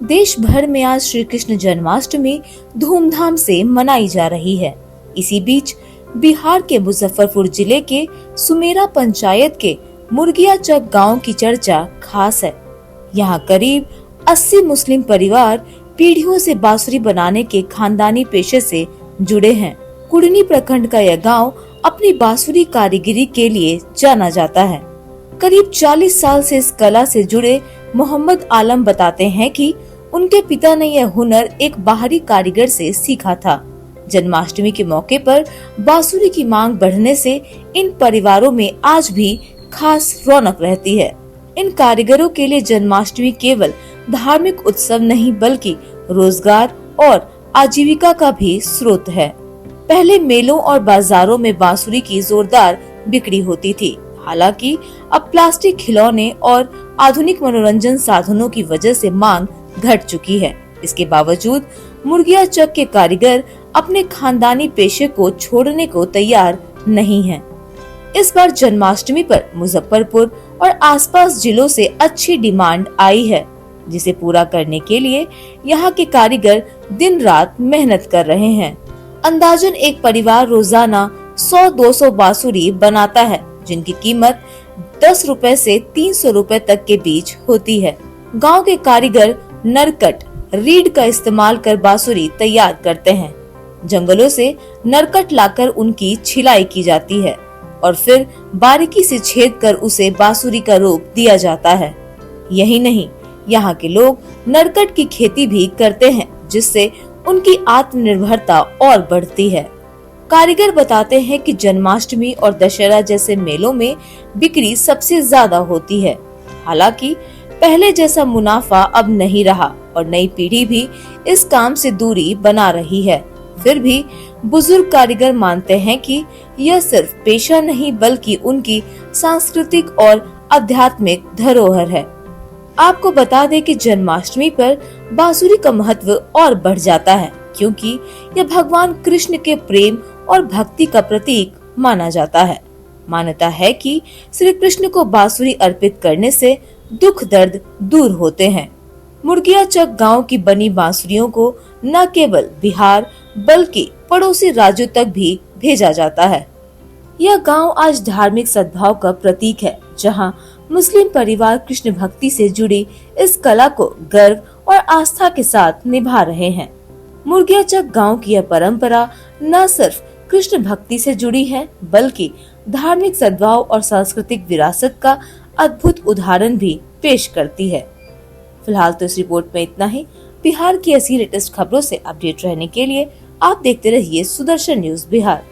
देश भर में आज श्री कृष्ण जन्माष्टमी धूमधाम से मनाई जा रही है। इसी बीच बिहार के मुजफ्फरपुर जिले के सुमेरा पंचायत के मुर्गिया चक गांव की चर्चा खास है। यहाँ करीब 80 मुस्लिम परिवार पीढ़ियों से बांसुरी बनाने के खानदानी पेशे से जुड़े हैं। कुड़नी प्रखंड का यह गांव अपनी बांसुरी कारीगरी के लिए जाना जाता है। करीब 40 साल से इस कला से जुड़े मोहम्मद आलम बताते हैं कि उनके पिता ने यह हुनर एक बाहरी कारीगर से सीखा था। जन्माष्टमी के मौके पर बांसुरी की मांग बढ़ने से इन परिवारों में आज भी खास रौनक रहती है। इन कारीगरों के लिए जन्माष्टमी केवल धार्मिक उत्सव नहीं बल्कि रोजगार और आजीविका का भी स्रोत है। पहले मेलों और बाजारों में बांसुरी की जोरदार बिक्री होती थी। हालांकि अब प्लास्टिक खिलौने और आधुनिक मनोरंजन साधनों की वजह से मांग घट चुकी है। इसके बावजूद मुर्गिया चक के कारीगर अपने खानदानी पेशे को छोड़ने को तैयार नहीं हैं। इस बार जन्माष्टमी पर मुजफ्फरपुर और आसपास जिलों से अच्छी डिमांड आई है, जिसे पूरा करने के लिए यहाँ के कारीगर दिन रात मेहनत कर रहे हैं। अंदाजन एक परिवार रोजाना 100-200 बांसुरी बनाता है, जिनकी कीमत 10 रुपए से 300 रुपए तक के बीच होती है। गांव के कारीगर नरकट, रीड का इस्तेमाल कर बांसुरी तैयार करते हैं। जंगलों से नरकट लाकर उनकी छिलाई की जाती है और फिर बारीकी से छेद कर उसे बांसुरी का रूप दिया जाता है। यही नहीं, यहाँ के लोग नरकट की खेती भी करते हैं, जिससे उनकी आत्मनिर्भरता और बढ़ती है। कारीगर बताते हैं कि जन्माष्टमी और दशहरा जैसे मेलों में बिक्री सबसे ज्यादा होती है। हालांकि पहले जैसा मुनाफा अब नहीं रहा और नई पीढ़ी भी इस काम से दूरी बना रही है। फिर भी बुजुर्ग कारीगर मानते हैं कि यह सिर्फ पेशा नहीं बल्कि उनकी सांस्कृतिक और आध्यात्मिक धरोहर है। आपको बता दें कि जन्माष्टमी पर बांसुरी का महत्व और बढ़ जाता है, क्योंकि यह भगवान कृष्ण के प्रेम और भक्ति का प्रतीक माना जाता है। मान्यता है कि श्री कृष्ण को बांसुरी अर्पित करने से दुख दर्द दूर होते हैं। मुर्गिया चक गांव की बनी बांसुरियों को न केवल बिहार बल्कि पड़ोसी राज्यों तक भी भेजा जाता है। यह गांव आज धार्मिक सद्भाव का प्रतीक है, जहां मुस्लिम परिवार कृष्ण भक्ति से जुड़ी इस कला को गर्व और आस्था के साथ निभा रहे हैं। मुर्गिया चक गांव की यह परंपरा न सिर्फ कृष्ण भक्ति से जुड़ी है बल्कि धार्मिक सद्भाव और सांस्कृतिक विरासत का अद्भुत उदाहरण भी पेश करती है। फिलहाल तो इस रिपोर्ट में इतना ही। बिहार की ऐसी लेटेस्ट खबरों से अपडेट रहने के लिए आप देखते रहिए सुदर्शन न्यूज बिहार।